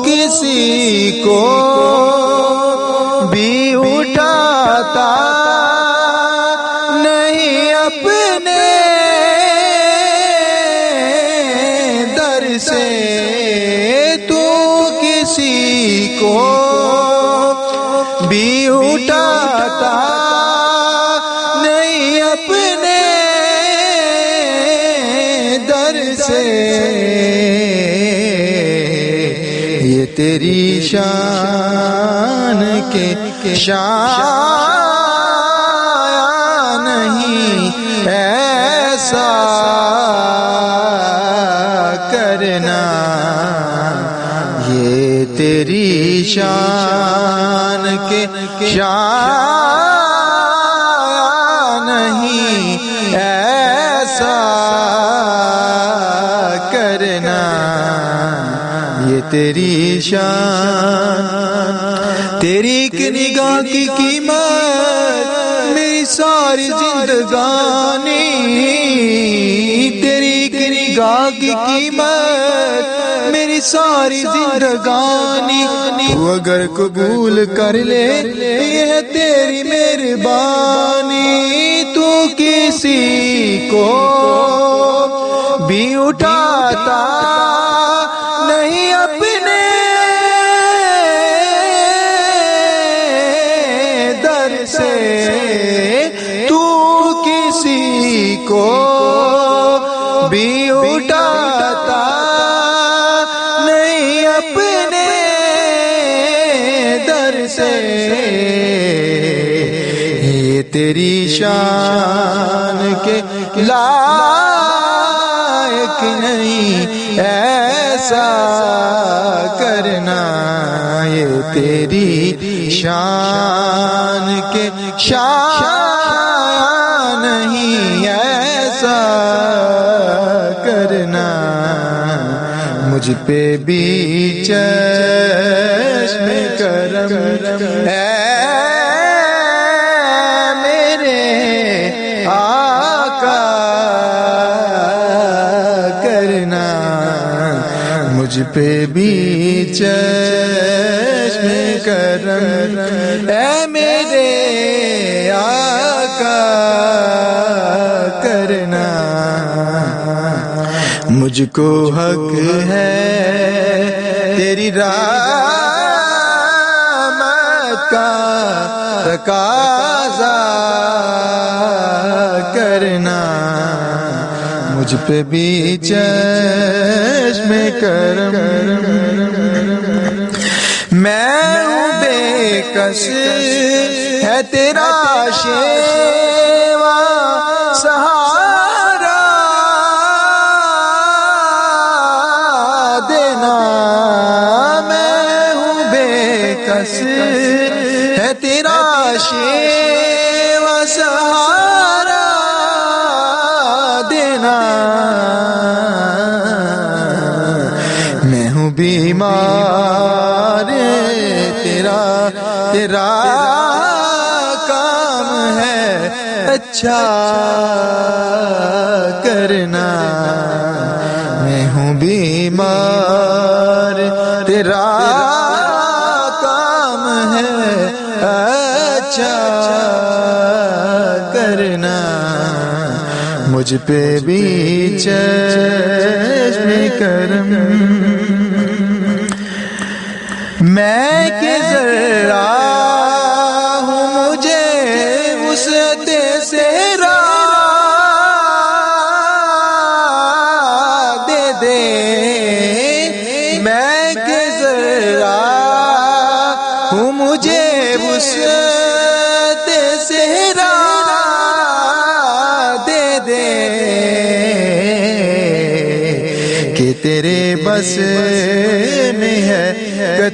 کسی کو بھی اٹھاتا نہیں اپنے در سے، تو کسی کو بھی اٹھاتا نہیں اپنے در سے، یہ تیری شان کے شان نہیں ایسا کرنا، یہ تیری شان کے شان نہیں ایسا کرنا، یہ تیری شان، تیری ایک نگاہ کی قیمت میری ساری زندگانی، تیری ایک نگاہ کی قیمت میری ساری زندگانی، تو اگر قبول کر لے یہ ہے تیری مہربانی، تو کسی کو بھی اٹھاتا نہیں اپنے در سے، تو کسی کو بھی اٹھاتا نہیں اپنے در سے، یہ تیری شان کے لائق نہیں ایسا کرنا، یہ تیری شان کے شان نہیں ایسا کرنا، مجھ پہ بھی چشم کرم ہے میرے آقا کرنا، مجھ پہ بھی چشم کرم اے میرے آقا کرنا، مجھ کو حق ہے تیری رحمت کا تقاضا کرنا، مجھ پہ بھی چشم کرم، میں ہوں بے کس ہے تیرا شیوا سہارا دینا، میں ہوں بے کس ہے تیرا شیوا سہارا دینا، میں ہوں بیمار تیرا کام ہے اچھا کرنا، میں ہوں بیمار تیرا کام ہے اچھا کرنا، مجھ پہ بھی چشم کرم، میں کہ ذرا ہوں مجھے وسعت سے راہ دے دے، میں کہ ذرا ہوں مجھے وسعت سے راہ دے دے، کہ تیرے بس میں ہے کہ